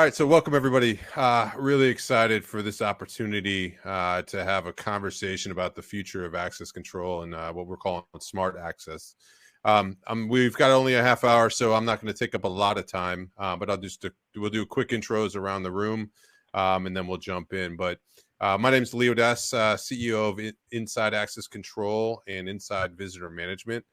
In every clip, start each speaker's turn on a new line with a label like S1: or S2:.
S1: right, so welcome everybody. Really excited for this opportunity to have a conversation about the future of access control and what we're calling smart access. We've got only a half hour, so I'm not going to take up a lot of time, but we'll do quick intros around the room, and then we'll jump in. But my name is Odess, CEO of Inside Access Control and Inside Visitor Management.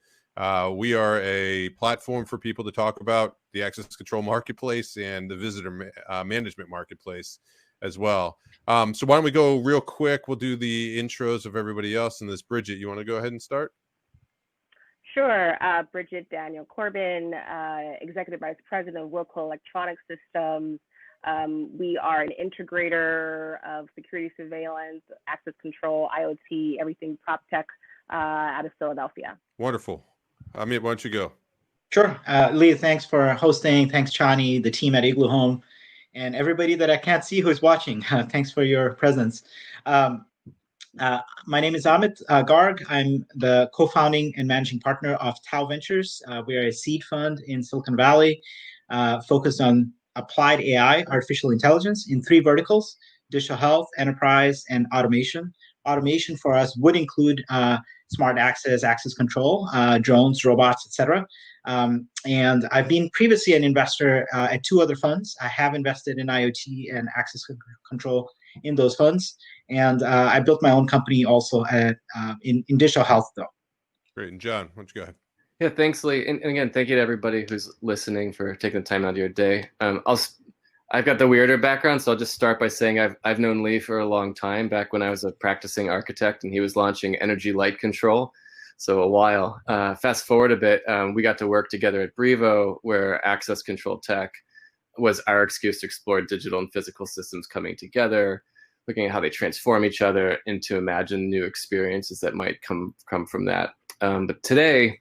S1: We are a platform for people to talk about the access control marketplace and the visitor management marketplace as well. So why don't we go real quick? We'll do the intros of everybody else. And this, Brigitte, you want to go ahead and start?
S2: Sure. Brigitte Daniel Corbin, Executive Vice President of Wilco Electronic Systems. We are an integrator of security surveillance, access control, IoT, everything Proptech out of Philadelphia.
S1: Wonderful. Amit, why don't you go?
S3: Sure. Leah, thanks for hosting. Thanks, Chani, the team at Igloohome, and everybody that I can't see who's watching. Thanks for your presence. My name is Amit Garg. I'm the co-founding and managing partner of Tau Ventures. We are a seed fund in Silicon Valley focused on applied AI, artificial intelligence, in three verticals: digital health, enterprise, and automation. Automation for us would include smart access, access control, drones, robots, etc. And I've been previously an investor at two other funds. I have invested in IoT and access control in those funds. And I built my own company also in digital health, though.
S1: Great. And John, why don't you go ahead?
S4: Yeah, thanks, Lee. And again, thank you to everybody who's listening for taking the time out of your day. I've got the weirder background, so I'll just start by saying I've known Lee for a long time, back when I was a practicing architect and he was launching energy light control. So a while. Fast forward a bit, we got to work together at Brevo, where access control tech was our excuse to explore digital and physical systems coming together, looking at how they transform each other, and to imagine new experiences that might come from that. But today,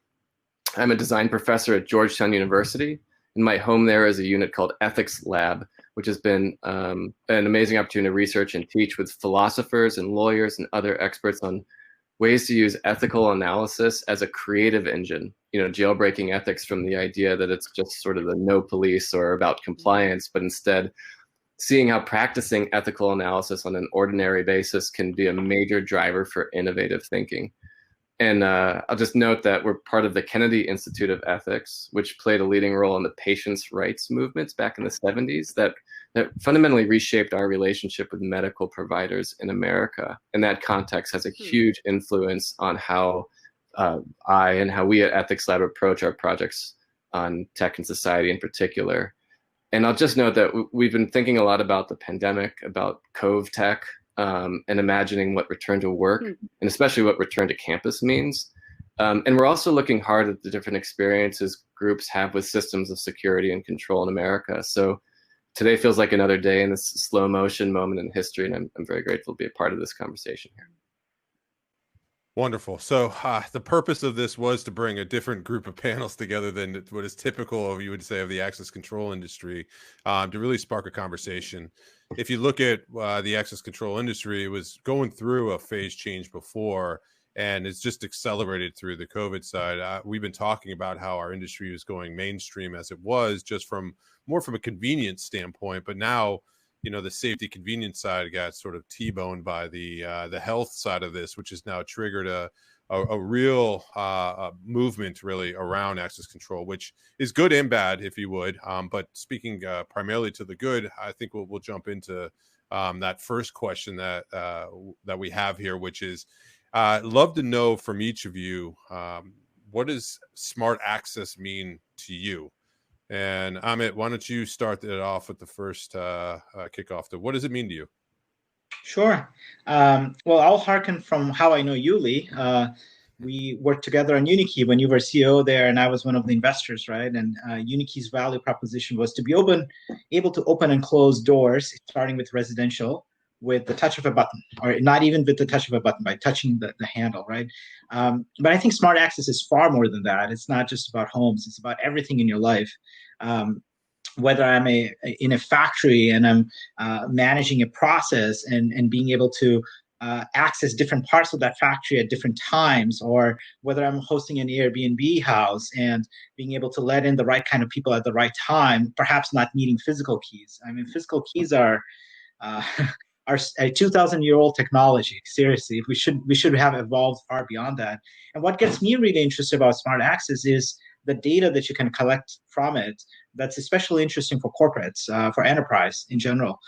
S4: I'm a design professor at Georgetown University, and my home there is a unit called Ethics Lab, which has been an amazing opportunity to research and teach with philosophers and lawyers and other experts on ways to use ethical analysis as a creative engine, jailbreaking ethics from the idea that it's just sort of the no police or about compliance, but instead seeing how practicing ethical analysis on an ordinary basis can be a major driver for innovative thinking. And I'll just note that we're part of the Kennedy Institute of Ethics, which played a leading role in the patients' rights movements back in the 70s that fundamentally reshaped our relationship with medical providers in America. And that context has a huge influence on how I and how we at Ethics Lab approach our projects on tech and society in particular. And I'll just note that we've been thinking a lot about the pandemic, about Cove Tech, and imagining what return to work, and especially what return to campus means. And we're also looking hard at the different experiences groups have with systems of security and control in America. So today feels like another day in this slow motion moment in history, and I'm very grateful to be a part of this conversation here.
S1: Wonderful. So the purpose of this was to bring a different group of panels together than what is typical of, you would say, of the access control industry, to really spark a conversation. If you look at the access control industry, it was going through a phase change before, and it's just accelerated through the COVID side. We've been talking about how our industry was going mainstream as it was, just more from a convenience standpoint, but now, the safety convenience side got sort of T-boned by the health side of this, which has now triggered a real movement really around access control, which is good and bad, if you would. But speaking primarily to the good, I think we'll jump into that first question that we have here, which is, I'd love to know from each of you, what does smart access mean to you? And Amit, why don't you start it off with the first kickoff? What does it mean to you?
S3: Sure. Well, I'll hearken from how I know you, Lee. We worked together on Unikey when you were CEO there, and I was one of the investors, right? And Unikey's value proposition was to be able to open and close doors, starting with residential, with the touch of a button, or not even with the touch of a button, by touching the handle, right? But I think smart access is far more than that. It's not just about homes. It's about everything in your life. Whether I'm in a factory and I'm managing a process and being able to access different parts of that factory at different times, or whether I'm hosting an Airbnb house and being able to let in the right kind of people at the right time, perhaps not needing physical keys. I mean, physical keys are are a 2,000-year-old technology. Seriously, we should have evolved far beyond that. And what gets me really interested about smart access is the data that you can collect from it. That's especially interesting for corporates, for enterprise in general.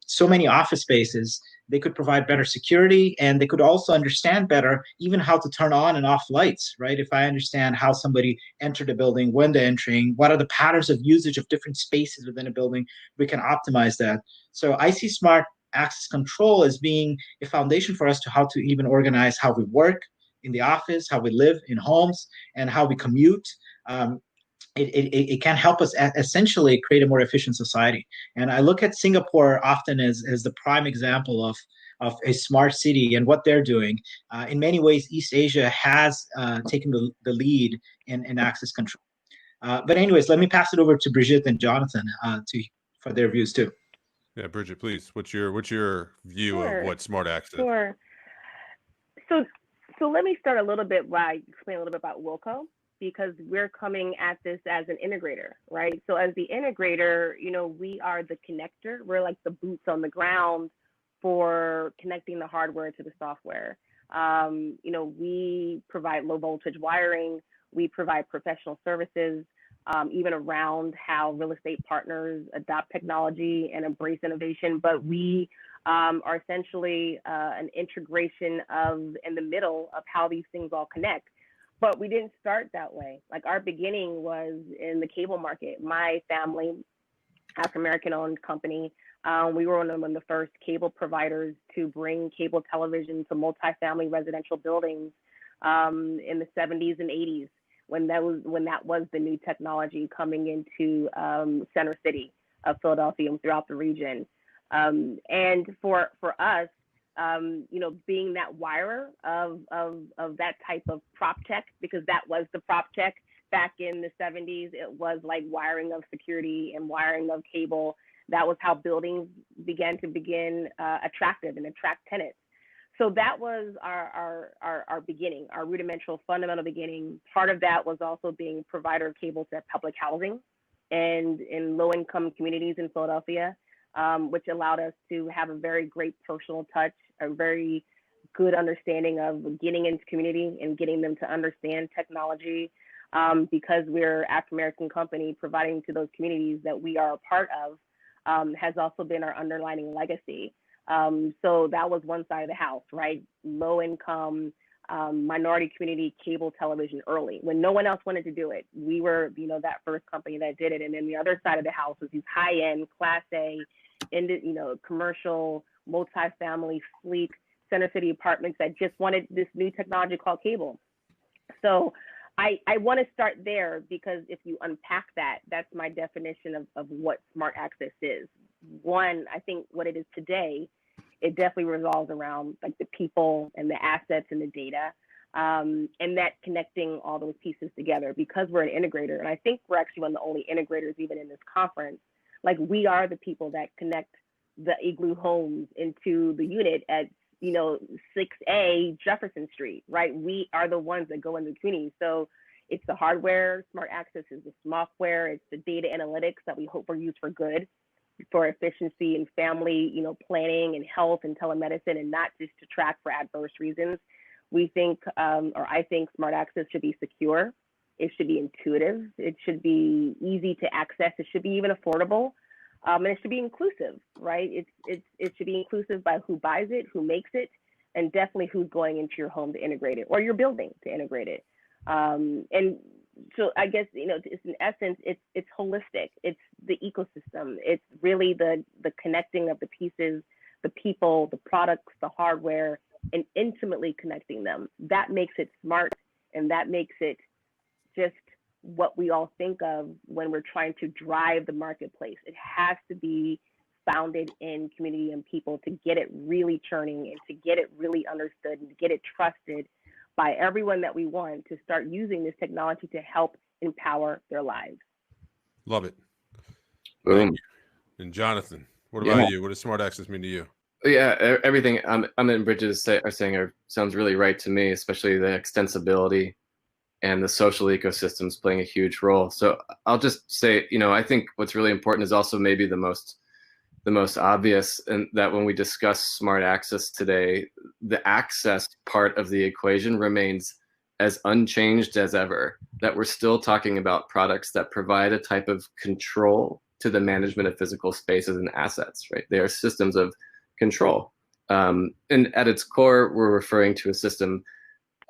S3: So many office spaces, they could provide better security, and they could also understand better even how to turn on and off lights, right? If I understand how somebody entered a building, when they're entering, what are the patterns of usage of different spaces within a building, we can optimize that. So I see smart access control as being a foundation for us to how to even organize how we work in the office, how we live in homes, and how we commute. It can help us essentially create a more efficient society. And I look at Singapore often as the prime example of a smart city and what they're doing. In many ways, East Asia has taken the lead in access control. But anyways, let me pass it over to Brigitte and Jonathan for their views too.
S1: Yeah, Brigitte, please. What's your view
S2: Sure.
S1: of what smart access?
S2: Sure. So let me start a little bit by explaining a little bit about Wilco, because we're coming at this as an integrator, right? So as the integrator, we are the connector. We're like the boots on the ground for connecting the hardware to the software. We provide low voltage wiring. We provide professional services, even around how real estate partners adopt technology and embrace innovation. But we are essentially an integration in the middle of how these things all connect. But we didn't start that way. Like, our beginning was in the cable market. My family, African-American owned company, we were one of the first cable providers to bring cable television to multifamily residential buildings in the 70s and 80s, when that was the new technology coming into center city of Philadelphia and throughout the region. And for us, being that wirer of that type of Proptech, because that was the Proptech back in the 70s. It was like wiring of security and wiring of cable. That was how buildings began attractive and attract tenants. So that was our beginning, our rudimental, fundamental beginning. Part of that was also being provider of cable to public housing and in low-income communities in Philadelphia, which allowed us to have a very great personal touch, a very good understanding of getting into community and getting them to understand technology, because we're an African-American company providing to those communities that we are a part of, has also been our underlining legacy. So that was one side of the house, right? Low income, minority community cable television early, when no one else wanted to do it. We were, that first company that did it. And then the other side of the house was these high-end, Class A, commercial, multifamily, sleek, center city apartments that just wanted this new technology called cable. So I want to start there, because if you unpack that, that's my definition of what smart access is. One, I think what it is today, it definitely revolves around like the people and the assets and the data, and that connecting all those pieces together, because we're an integrator. And I think we're actually one of the only integrators even in this conference. Like, we are the people that connect the Igloohomes into the unit at 6A Jefferson Street, right? We are the ones that go into the community. So it's the hardware, smart access is the software, it's the data analytics that we hope are used for good, for efficiency and family, planning and health and telemedicine, and not just to track for adverse reasons. We think, or I think, smart access should be secure. It should be intuitive. It should be easy to access. It should be even affordable. And it should be inclusive, right? It should be inclusive by who buys it, who makes it, and definitely who's going into your home to integrate it, or your building to integrate it. And so I guess, it's in essence, it's holistic. It's the ecosystem. It's really the connecting of the pieces, the people, the products, the hardware, and intimately connecting them. That makes it smart, and that makes it just what we all think of when we're trying to drive the marketplace. It has to be founded in community and people to get it really churning and to get it really understood and to get it trusted by everyone that we want to start using this technology to help empower their lives.
S1: Love it.
S4: Boom.
S1: And Jonathan, what about you? What does smart access mean to you?
S4: Yeah, everything Amit and Bridget are saying sounds really right to me, especially the extensibility and the social ecosystems playing a huge role. So I'll just say, I think what's really important is also maybe the most obvious, and that when we discuss smart access today, the access part of the equation remains as unchanged as ever, that we're still talking about products that provide a type of control to the management of physical spaces and assets, right? They are systems of control. And at its core, we're referring to a system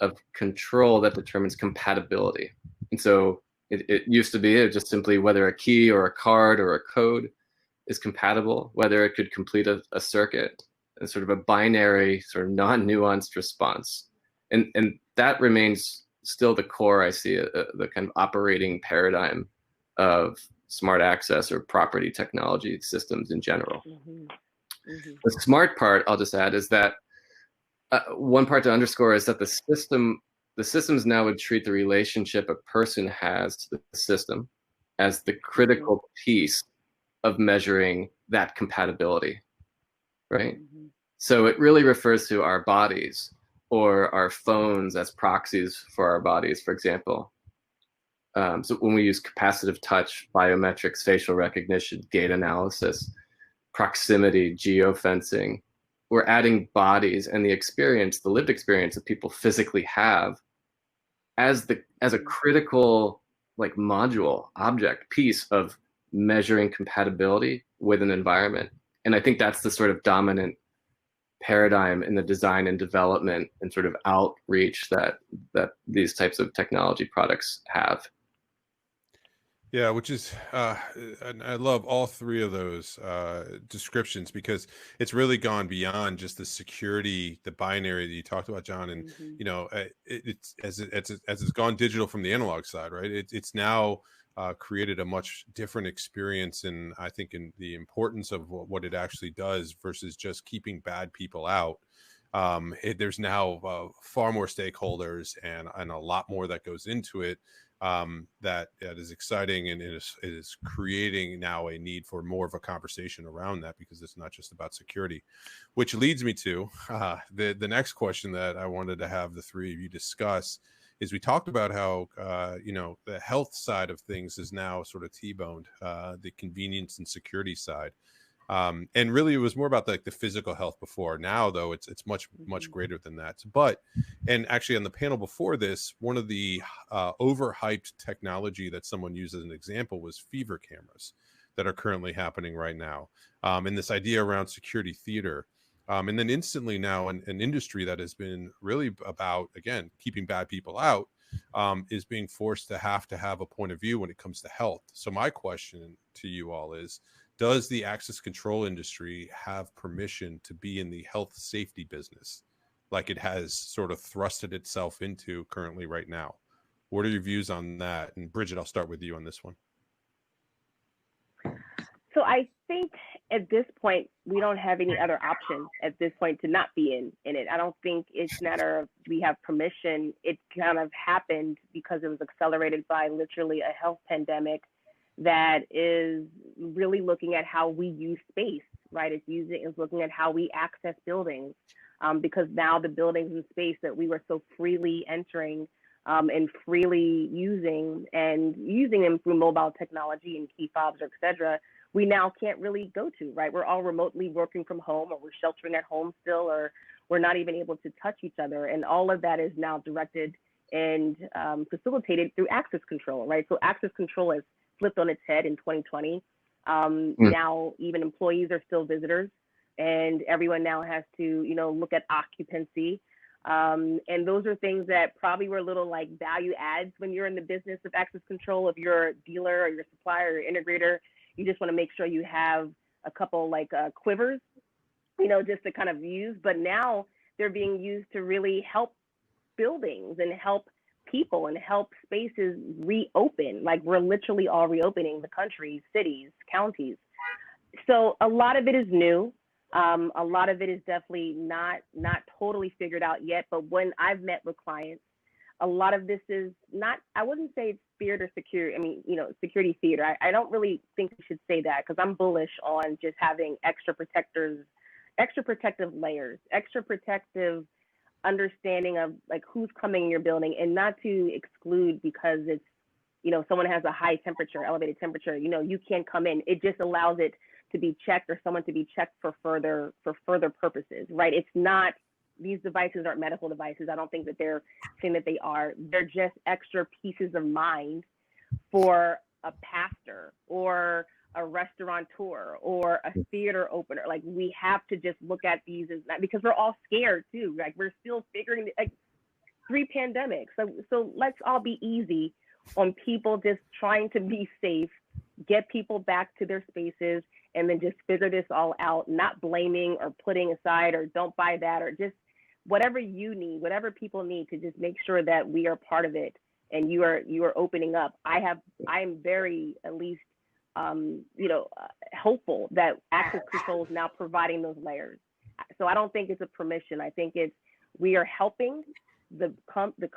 S4: of control that determines compatibility. And so it used to be just simply whether a key or a card or a code is compatible, whether it could complete a circuit, and sort of a binary, sort of non-nuanced response. And that remains still the core, I see, the kind of operating paradigm of smart access or property technology systems in general.
S2: Mm-hmm. Mm-hmm.
S4: The smart part, I'll just add, is that one part to underscore is that the systems now would treat the relationship a person has to the system as the critical piece of measuring that compatibility, right? Mm-hmm. So it really refers to our bodies or our phones as proxies for our bodies, for example. So when we use capacitive touch, biometrics, facial recognition, gait analysis, proximity, geofencing, we're adding bodies and the experience, the lived experience that people physically have as a critical like module, object, piece of measuring compatibility with an environment. And I think that's the sort of dominant paradigm in the design and development and sort of outreach that these types of technology products have.
S1: Yeah, which is, and I love all three of those descriptions, because it's really gone beyond just the security, the binary that you talked about, John. And, it's as it's gone digital from the analog side, right? It's now created a much different experience. And I think in the importance of what it actually does versus just keeping bad people out. There's now far more stakeholders and a lot more that goes into it. That is exciting, and it is creating now a need for more of a conversation around that, because it's not just about security, which leads me to the next question that I wanted to have the three of you discuss. Is we talked about how the health side of things is now sort of T-boned, the convenience and security side. And really it was more about like the physical health before. Now though it's much greater than that. But and actually on the panel before this, one of the overhyped technology that someone used as an example was fever cameras that are currently happening right now, and this idea around security theater, and then instantly now an industry that has been really about, again, keeping bad people out, is being forced to have a point of view when it comes to health. So my question to you all is, does the access control industry have permission to be in the health safety business like it has sort of thrusted itself into currently right now? What are your views on that? And Brigitte, I'll start with you on this one.
S2: So I think at this point, we don't have any other option at this point to not be in it. I don't think it's a matter of we have permission. It kind of happened because it was accelerated by literally a health pandemic that is really looking at how we use space, right? It's looking at how we access buildings, because now the buildings and space that we were so freely entering and freely using them through mobile technology and key fobs, or et cetera, we now can't really go to, right? We're all remotely working from home, or we're sheltering at home still, or we're not even able to touch each other. And all of that is now directed and facilitated through access control, right? So access control is flipped on its head in 2020. Now even employees are still visitors, and everyone now has to, look at occupancy. And those are things that probably were little like value adds when you're in the business of access control. If you're a dealer or your supplier or your integrator, you just want to make sure you have a couple like quivers, just to kind of use. But now they're being used to really help buildings and help people and help spaces reopen. Like, we're literally all reopening the country, cities, counties. So a lot of it is new. A lot of it is definitely not totally figured out yet. But when I've met with clients, a lot of this is not, I wouldn't say it's feared or secure. I mean, security theater. I don't really think we should say that, because I'm bullish on just having extra protectors, extra protective layers, extra protective understanding of like who's coming in your building, and not to exclude because it's, you know, someone has a high temperature, elevated temperature, you know, you can't come in. It just allows it to be checked, or someone to be checked for further purposes, right? It's not, these devices aren't medical devices. I don't think that they're saying that they are. They're just extra pieces of mind for a pastor or a restaurateur or a theater opener. Like, we have to just look at these as that, because we're all scared too. Like, we're still figuring, like, 3 pandemics. So let's all be easy on people just trying to be safe, get people back to their spaces, and then just figure this all out, not blaming or putting aside or don't buy that, or just whatever you need, whatever people need to just make sure that we are part of it and you are opening up. I'm very, at least, hopeful that access control is now providing those layers. So I don't think it's a permission. I think it's, we are helping the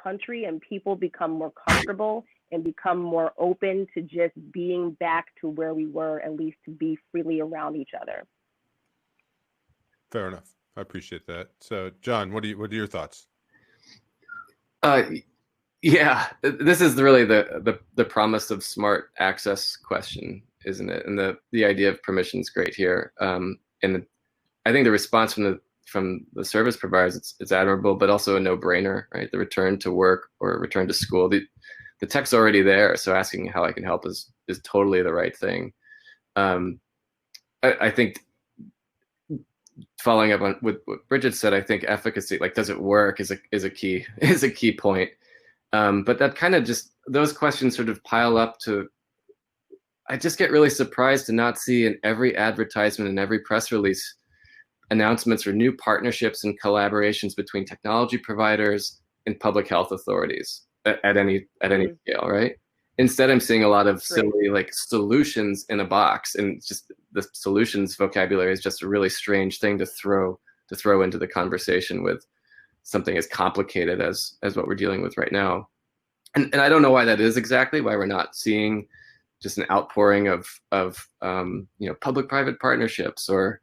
S2: country and people become more comfortable and become more open to just being back to where we were, at least to be freely around each other.
S1: Fair enough. I appreciate that. So, John, what are your thoughts?
S4: Yeah, this is really the promise of smart access question, isn't it? And the idea of permission is great here. And I think the response from the service providers, it's admirable, but also a no-brainer, right? The return to work or return to school. The tech's already there, so asking how I can help is totally the right thing. I think, following up on with what Brigitte said, I think efficacy, like, does it work, is a key point. But that kind of just, those questions sort of pile up to, I just get really surprised to not see in every advertisement and every press release announcements for new partnerships and collaborations between technology providers and public health authorities at any scale, right? Instead, I'm seeing a lot of silly, like, solutions in a box, and just the solutions vocabulary is just a really strange thing to throw into the conversation with something as complicated as what we're dealing with right now. And I don't know why that is exactly, why we're not seeing just an outpouring of public-private partnerships or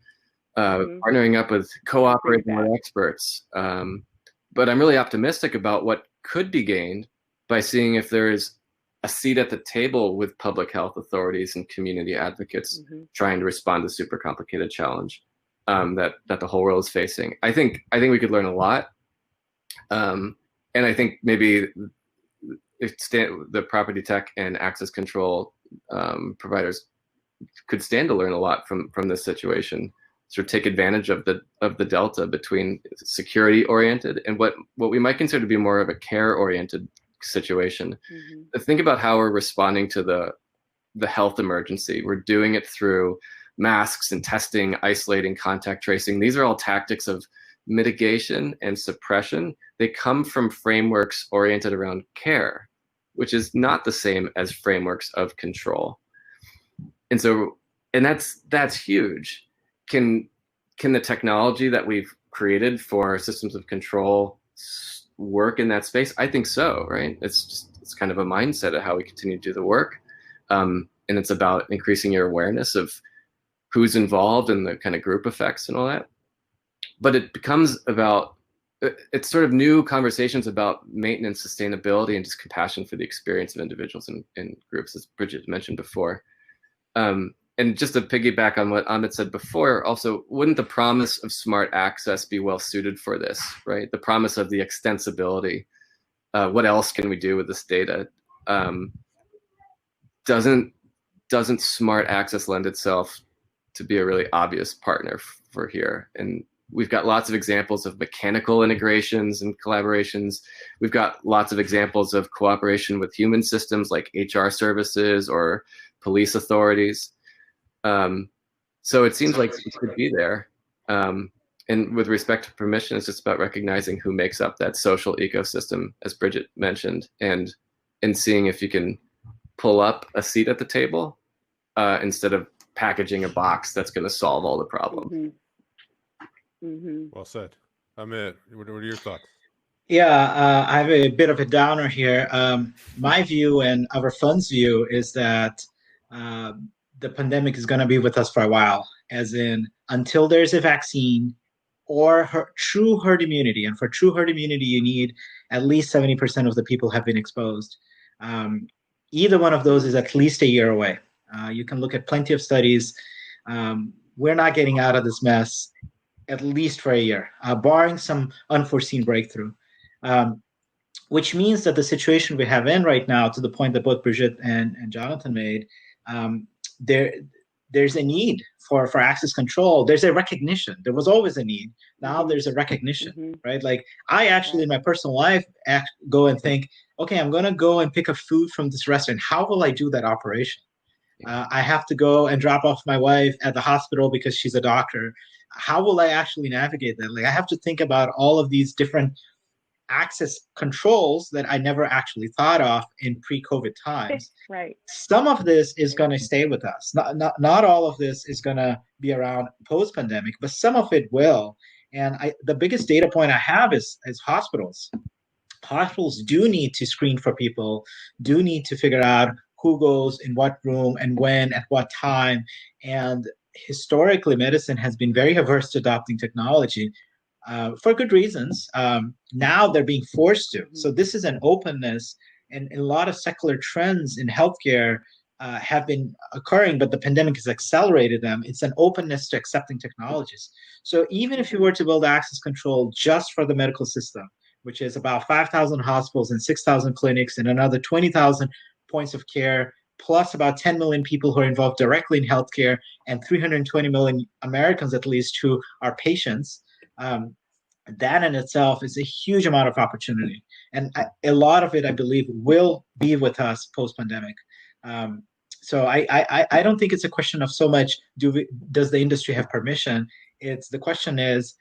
S4: partnering up with cooperating with experts. But I'm really optimistic about what could be gained by seeing if there is a seat at the table with public health authorities and community advocates trying to respond to super complicated challenge that the whole world is facing. I think we could learn a lot. And I think maybe the property tech and access control providers could stand to learn a lot from this situation. Sort of take advantage of the delta between security oriented and what we might consider to be more of a care oriented situation. Think about how we're responding to the health emergency. We're doing it through masks and testing, isolating, contact tracing. These are all tactics of mitigation and suppression. They come from frameworks oriented around care, which is not the same as frameworks of control. And that's huge. Can the technology that we've created for systems of control work in that space? I think so, right? It's kind of a mindset of how we continue to do the work. And it's about increasing your awareness of who's involved and the kind of group effects and all that. But it becomes about, it's sort of new conversations about maintenance, sustainability, and just compassion for the experience of individuals and groups, as Brigitte mentioned before. And just to piggyback on what Amit said before, also, wouldn't the promise of smart access be well suited for this, right? The promise of the extensibility. What else can we do with this data? Doesn't smart access lend itself to be a really obvious partner for here? And we've got lots of examples of mechanical integrations and collaborations. We've got lots of examples of cooperation with human systems like HR services or police authorities. So it seems like it could be there. And with respect to permission, it's just about recognizing who makes up that social ecosystem, as Brigitte mentioned, and seeing if you can pull up a seat at the table instead of packaging a box that's going to solve all the problems.
S1: Well said. Amit, what are your thoughts?
S3: Yeah, I have a bit of a downer here. My view and our fund's view is that the pandemic is going to be with us for a while. as in until there's a vaccine or true herd immunity. And for true herd immunity, you need at least 70% of the people have been exposed. Either one of those is at least a year away. You can look at plenty of studies. We're not getting out of this mess at least for a year, barring some unforeseen breakthrough. Which means that the situation we have in right now, to the point that both Brigitte and Jonathan made, there's a need for access control. There's a recognition. There was always a need. Now there's a recognition, right? Like I actually in my personal life go and think, okay, I'm going to go and pick up food from this restaurant. How will I do that operation? I have to go and drop off my wife at the hospital because she's a doctor. How will I actually navigate that? Like I have to think about all of these different access controls that I never actually thought of in pre-COVID times.
S2: Right.
S3: Some of this is going to stay with us. Not all of this is going to be around post-pandemic, but some of it will. And the biggest data point I have is hospitals. Hospitals do need to screen for people, do need to figure out who goes in what room and when, at what time. And historically, medicine has been very averse to adopting technology. For good reasons. Now they're being forced to. So this is an openness, and a lot of secular trends in healthcare have been occurring, but the pandemic has accelerated them. It's an openness to accepting technologies. So even if you were to build access control just for the medical system, which is about 5,000 hospitals and 6,000 clinics and another 20,000 points of care, plus about 10 million people who are involved directly in healthcare, and 320 million Americans at least who are patients, that in itself is a huge amount of opportunity. And a lot of it, I believe, will be with us post-pandemic. So I don't think it's a question of so much, does the industry have permission? It's the question is,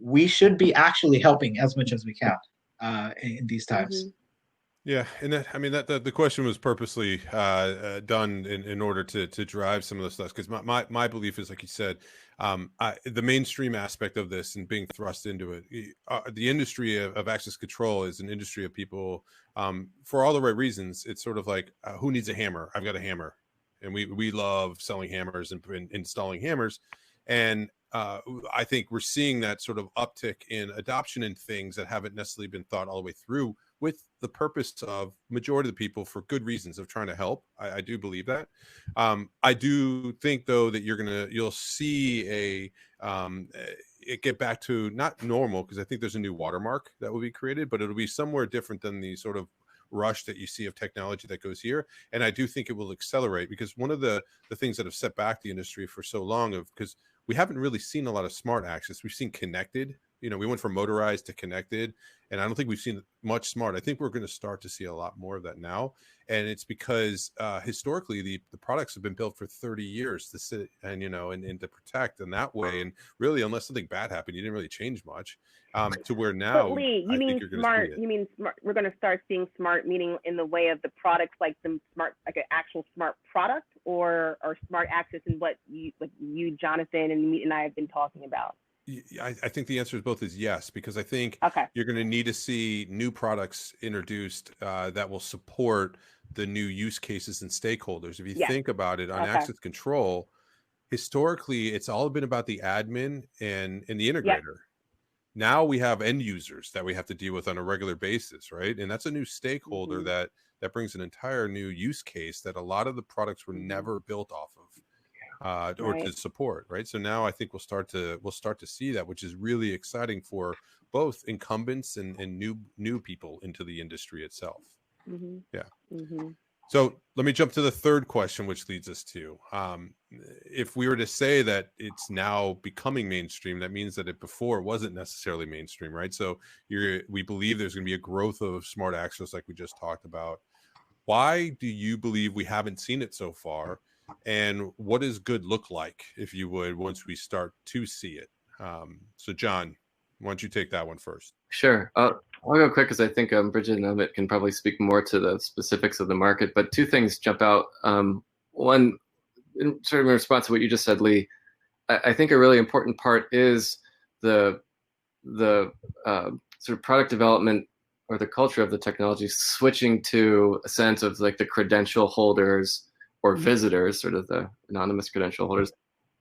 S3: we should be actually helping as much as we can in these times.
S1: Yeah, and that, I mean, the question was purposely done in order to drive some of the stuff, because my belief is, like you said, the mainstream aspect of this and being thrust into it, the industry of access control is an industry of people for all the right reasons. It's sort of like, who needs a hammer? I've got a hammer, and we love selling hammers and installing hammers, and I think we're seeing that sort of uptick in adoption in things that haven't necessarily been thought all the way through, with the purpose of majority of the people for good reasons of trying to help. I do believe that. I do think though that you'll see it get back to not normal, because I think there's a new watermark that will be created, but it'll be somewhere different than the sort of rush that you see of technology that goes here. And I do think it will accelerate, because one of the things that have set back the industry for so long, because we haven't really seen a lot of smart access. We've seen connected. We went from motorized to connected, and I don't think we've seen much smart. I think we're going to start to see a lot more of that now. And it's because historically the products have been built for 30 years to sit and, and to protect in that way. And really, unless something bad happened, you didn't really change much to where now.
S2: But Lee, you mean smart, we're going to start seeing smart, meaning in the way of the products, like the smart, like an actual smart product, or smart access in what you, Jonathan, and I have been talking about?
S1: I think the answer is both is yes, because I think you're going to need to see new products introduced that will support the new use cases and stakeholders. If you think about it, on access control, historically, it's all been about the admin and the integrator. Now we have end users that we have to deal with on a regular basis, right? And that's a new stakeholder that brings an entire new use case that a lot of the products were never built off of. Or to support, right? So now I think we'll start to see that, which is really exciting for both incumbents and new people into the industry itself. So let me jump to the third question, which leads us to, if we were to say that it's now becoming mainstream, that means that it before wasn't necessarily mainstream, right? So we believe there's going to be a growth of smart access, like we just talked about. Why do you believe we haven't seen it so far? And what does good look like, if you would, once we start to see it? So John, why don't you take that one first? Sure.
S4: I'll go quick, because I think Brigitte and Amit can probably speak more to the specifics of the market. But two things jump out. One, sort of in response to what you just said, Lee, I think a really important part is the sort of product development, or the culture of the technology, switching to a sense of like the credential holders or visitors, sort of the anonymous credential holders,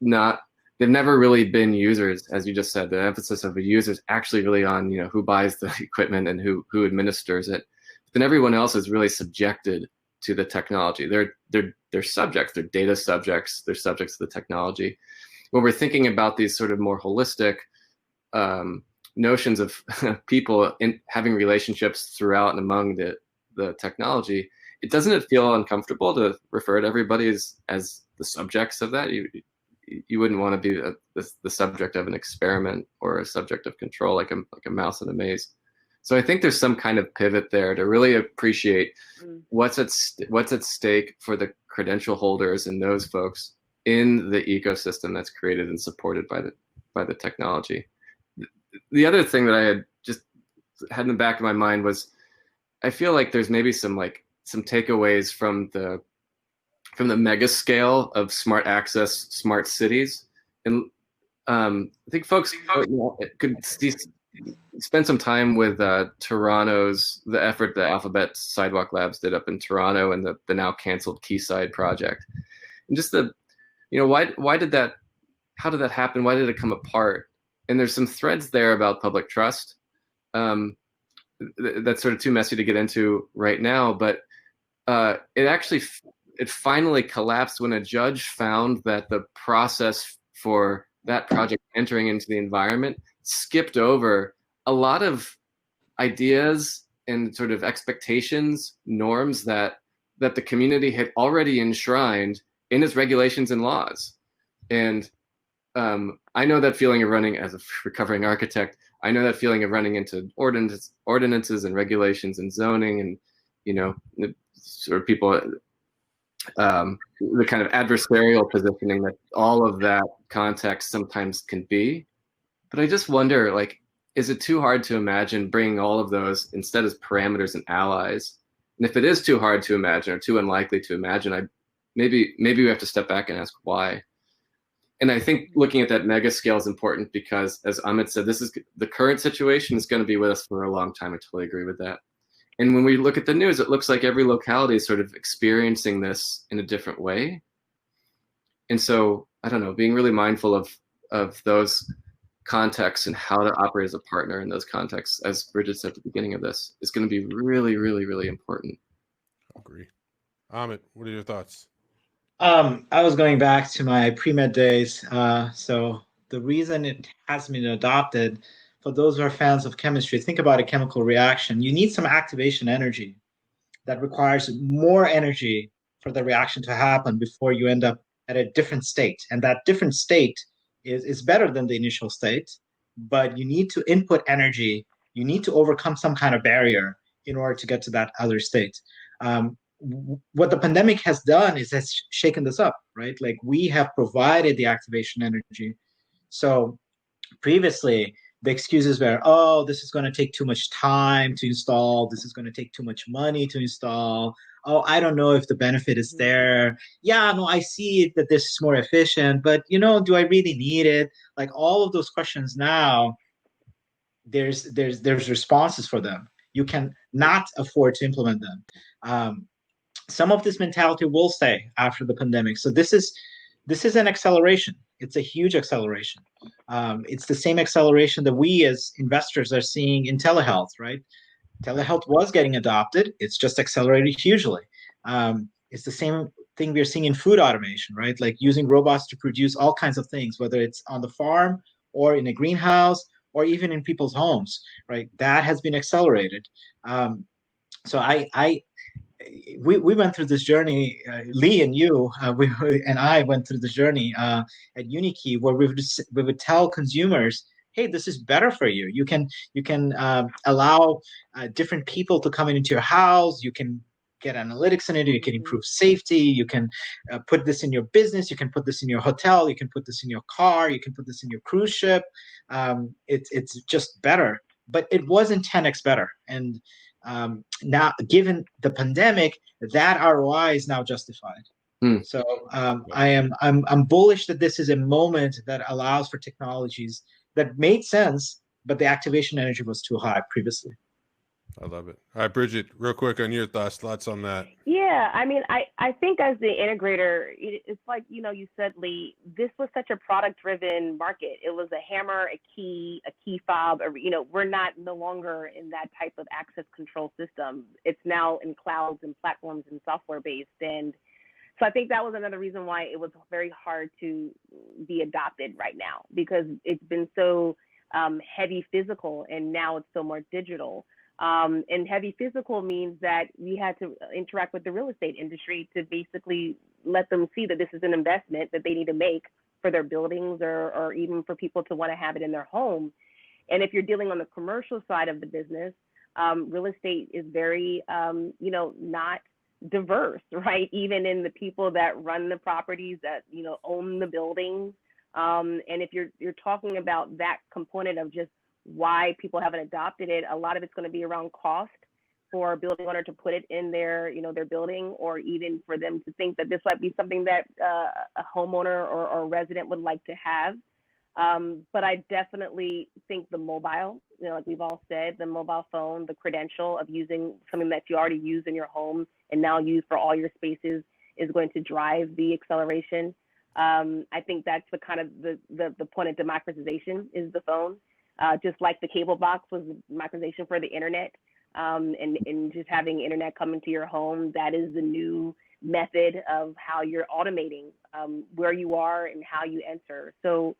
S4: not they've never really been users, as you just said. The emphasis of a user is actually really on, who buys the equipment and who administers it. But then everyone else is really subjected to the technology. They're subjects, they're data subjects, they're subjects to the technology. When we're thinking about these sort of more holistic notions of people having relationships throughout and among the technology, doesn't it feel uncomfortable to refer to everybody as the subjects of that? You wouldn't want to be the subject of an experiment or a subject of control, like a mouse in a maze. So I think there's some kind of pivot there to really appreciate what's at stake for the credential holders and those folks in the ecosystem that's created and supported by the technology. The other thing that I had just had in the back of my mind was, I feel like there's maybe some takeaways from the mega scale of smart access, smart cities, and I think folks could spend some time with Toronto's, the effort that Alphabet Sidewalk Labs did up in Toronto, and the now canceled Quayside project, and just why did that, how did that happen? Why did it come apart? And there's some threads there about public trust. That's sort of too messy to get into right now, but it finally collapsed when a judge found that the process for that project entering into the environment skipped over a lot of ideas and sort of expectations, norms that the community had already enshrined in its regulations and laws. And I know that feeling of running, as a recovering architect, I know that feeling of running into ordinances and regulations and zoning and, sort of people, the kind of adversarial positioning that all of that context sometimes can be. But I just wonder, is it too hard to imagine bringing all of those instead as parameters and allies? And if it is too hard to imagine or too unlikely to imagine, maybe we have to step back and ask why. And I think looking at that mega scale is important because, as Amit said, this is the current situation is going to be with us for a long time. I totally agree with that. And when we look at the news, it looks like every locality is sort of experiencing this in a different way. And so, I don't know, being really mindful of those contexts and how to operate as a partner in those contexts, as Brigitte said at the beginning of this, is going to be really, really, really important.
S1: I agree. Amit, what are your thoughts?
S3: I was going back to my pre-med days. So the reason it hasn't been adopted, for those who are fans of chemistry, think about a chemical reaction. You need some activation energy that requires more energy for the reaction to happen before you end up at a different state. And that different state is better than the initial state, but you need to input energy. You need to overcome some kind of barrier in order to get to that other state. What the pandemic has done is has shaken this up, right? Like, we have provided the activation energy. So previously, the excuses were, oh, this is going to take too much time to install. This is going to take too much money to install. Oh, I don't know if the benefit is there. Yeah, no, I see that this is more efficient, but do I really need it? Like, all of those questions now, there's responses for them. You can not afford to implement them. Some of this mentality will stay after the pandemic. So this is an acceleration. It's a huge acceleration. It's the same acceleration that we as investors are seeing in telehealth, right? Telehealth was getting adopted. It's just accelerated hugely. It's the same thing we're seeing in food automation, right? Like using robots to produce all kinds of things, whether it's on the farm or in a greenhouse or even in people's homes, right? That has been accelerated. So we went through this journey, Lee and you, and I went through this journey at Unikey, where we would tell consumers, hey, this is better for you. You can allow different people to come into your house. You can get analytics in it. You can improve safety. You can put this in your business. You can put this in your hotel. You can put this in your car. You can put this in your cruise ship. It's just better. But it wasn't 10x better. And now, given the pandemic, that ROI is now justified. So I'm bullish that this is a moment that allows for technologies that made sense, but the activation energy was too high previously.
S1: I love it. All right, Brigitte, real quick on your thoughts on that.
S2: Yeah, I mean, I think as the integrator, it's like, you said, Lee, this was such a product-driven market. It was a hammer, a key fob, we're no longer in that type of access control system. It's now in clouds and platforms and software-based. And so I think that was another reason why it was very hard to be adopted right now, because it's been so heavy physical, and now it's so more digital. And heavy physical means that we had to interact with the real estate industry to basically let them see that this is an investment that they need to make for their buildings, or even for people to want to have it in their home. And if you're dealing on the commercial side of the business, real estate is very, not diverse, right? Even in the people that run the properties, that, own the buildings. And if you're talking about that component of just why people haven't adopted it, a lot of it's going to be around cost for a building owner to put it in their, their building, or even for them to think that this might be something that a homeowner or resident would like to have. But I definitely think the mobile, like we've all said, the mobile phone, the credential of using something that you already use in your home and now use for all your spaces, is going to drive the acceleration. I think that's the kind of the point of democratization, is the phone. Just like the cable box was democratization for the internet, and just having internet come into your home, that is the new method of how you're automating where you are and how you enter. So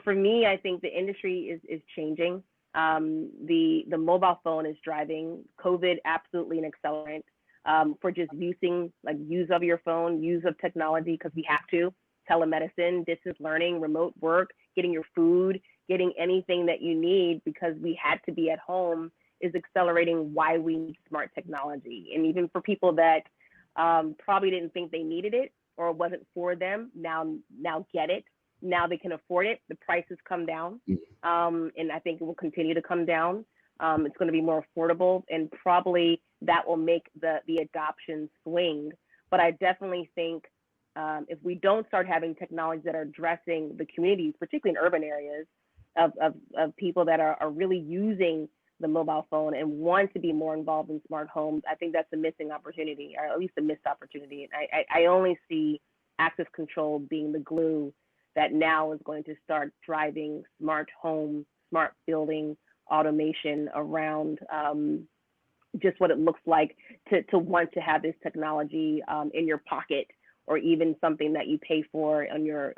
S2: for me, I think the industry is changing. The mobile phone is driving. COVID, absolutely an accelerant for just use of your phone, use of technology, because we have to. Telemedicine, distance learning, remote work, getting your food, getting anything that you need because we had to be at home, is accelerating why we need smart technology. And even for people that probably didn't think they needed it or it wasn't for them, now get it. Now they can afford it. The prices come down, and I think it will continue to come down. It's going to be more affordable, and probably that will make the adoption swing. But I definitely think if we don't start having technologies that are addressing the communities, particularly in urban areas, of people that are really using the mobile phone and want to be more involved in smart homes, I think that's a missing opportunity, or at least a missed opportunity. And I only see access control being the glue that now is going to start driving smart home, smart building automation around just what it looks like to want to have this technology in your pocket, or even something that you pay for in your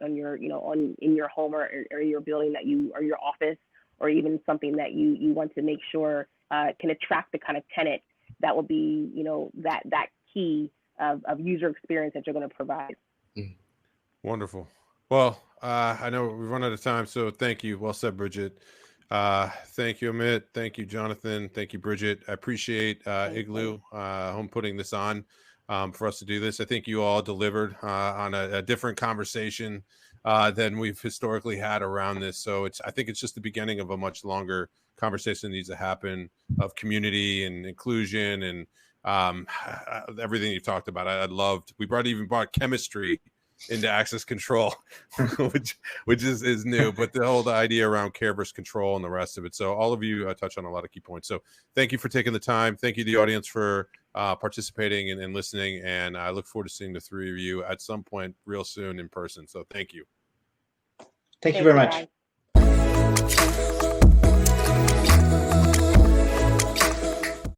S2: home or your building or your office, or even something that you want to make sure can attract the kind of tenant that will be, that key of user experience that you're going to provide.
S1: Wonderful. Well, I know we've run out of time, so thank you. Well said, Brigitte. Thank you, Amit. Thank you, Jonathan. Thank you, Brigitte. I appreciate Igloohome putting this on for us to do this. I think you all delivered on a different conversation than we've historically had around this. So I think it's just the beginning of a much longer conversation that needs to happen, of community and inclusion and everything you've talked about. I loved. We even brought chemistry into access control, which is new, but the whole idea around care versus control and the rest of it. So all of you touch on a lot of key points. So thank you for taking the time. Thank you to the audience for participating and listening. And I look forward to seeing the three of you at some point real soon in person. So thank you.
S3: Thank you very much.
S2: Guys.